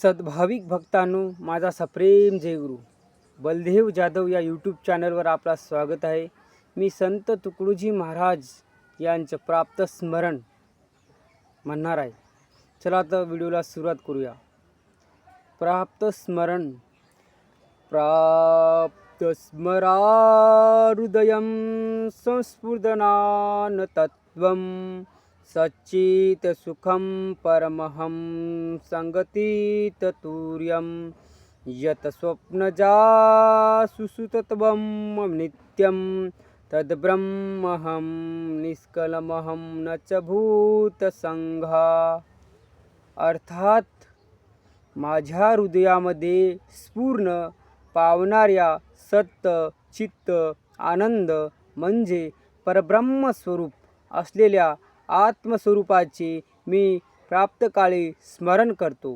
सद्भाविक भक्तांनो, माझा सप्रेम जयगुरु बलदेव जाधव या यूट्यूब चॅनलवर आपला स्वागत आहे। मी संत तुकडोजी महाराज यांचं प्राप्त स्मरण म्हणणार आहे। चला तर व्हिडिओला सुरुवात करूया। प्राप्त स्मरण। प्राप्त स्मरा हृदयं संस्फुरदनान तत्त्वं सच्चित सुखं परमहं संगतीत तुर्यं यत स्वप्नजा सुसुतत्वं नित्यं तद्ब्रह्महं निष्कलमहं न च भूतसंघा। अर्थात माझ्या हृदयामध्ये स्फुरण पावणाऱ्या सत्य चित्त आनंद म्हणजे परब्रह्म स्वरूप असलेल्या आत्मस्वरूपाचे मी प्राप्तकाळी स्मरण करतो।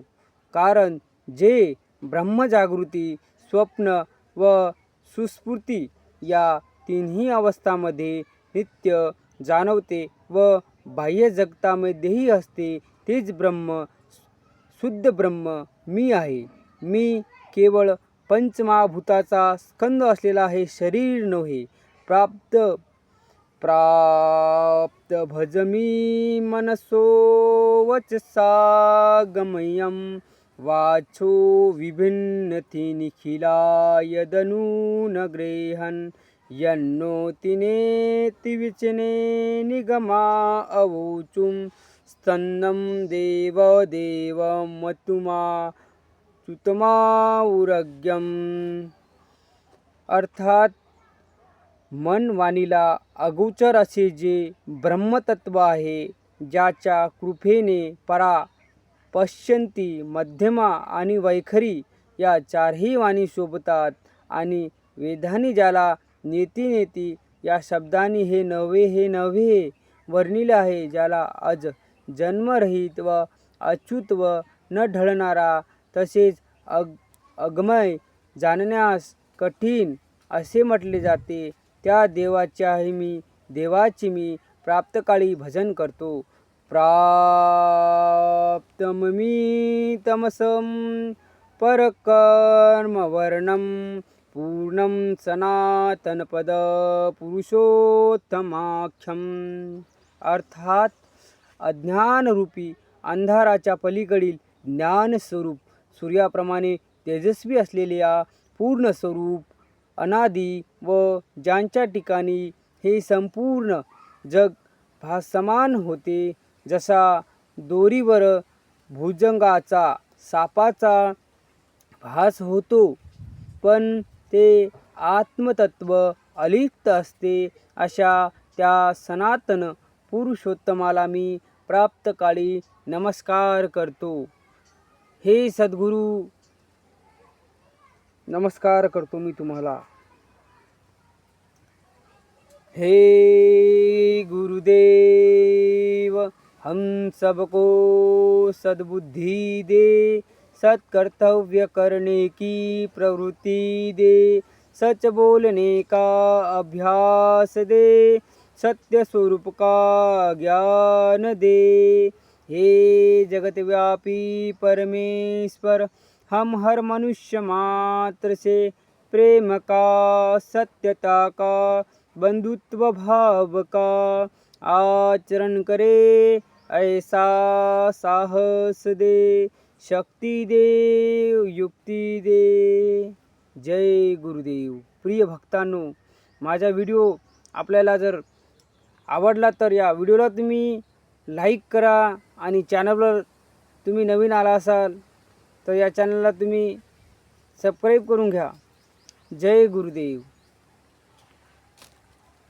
कारण जे ब्रह्मजागृती स्वप्न व सुस्फूर्ती या तिन्ही अवस्थांमध्ये नित्य जाणवते व बाह्य जगतामध्येही असते तेच ब्रह्म शुद्ध ब्रह्म मी आहे। मी केवळ पंचमहाभूताचा स्कंद असलेला हे शरीर नव्हे। प्राप्त भजमी मनसो वचसा गमयं वाचो विभिन्नति निखिला यदनून गृहन् यन्नो तिनेति विचने निगमा अवोचुं स्तन्नं देव देव मतुमा चुतमा उरग्यम। अर्थात मन वाणीला अगोचर असे जे ब्रह्मतत्व आहे, ज्याच्या कृपेने परा पश्यंती मध्यमा आणि वैखरी या चारही वाणी शोभतात आणि वेदांनी ज्याला नेती नेती या शब्दांनी हे नव्हे वर्णिले आहे, ज्याला अज जन्मरहित व अच्युत व न ढळणारा तसेच अगमय जाणण्यास कठीण असे म्हटले जाते, त्या देवाचे मी प्राप्तकाळी भजन करतो। प्राप्तममी तमसं परकर्मवर्णं पूर्णं सनातनपद पुरुषोत्तमाख्यम। अर्थात अज्ञानरूपी अंधाराच्या पलीकडील ज्ञानस्वरूप सूर्याप्रमाणे तेजस्वी असलेले या पूर्ण स्वरूप अनादी व ज्यांच्या ठिकाणी हे संपूर्ण जग भासमान होते, जसा दोरीवर भुजंगाचा सापाचा भास होतो पण ते आत्मतत्व अलिप्त असते, अशा त्या सनातन पुरुषोत्तमाला मी प्राप्तकाळी नमस्कार करतो। हे सद्गुरू, नमस्कार करतो मी तुम्हाला। हे गुरुदेव, हम सबको सद्बुद्धि दे, सत्कर्तव्य करने की प्रवृत्ति दे, सच बोलने का अभ्यास दे, सत्य स्वरूप का ज्ञान दे। हे जगतव्यापी परमेश्वर, हम हर मनुष्य मात्र से प्रेम का, सत्यता का, बंधुत्व भाव का आचरण करे, ऐसा साहस दे, शक्ति दे, युक्ति दे। जय गुरुदेव। प्रिय भक्तांनो, माझा व्हिडिओ आपल्याला जर आवडला तर या व्हिडिओला तुम्ही लाईक करा आणि चॅनलवर तुम्ही नवीन आला असाल तर या चॅनलला तुम्ही सबस्क्राईब करून घ्या। जय गुरुदेव।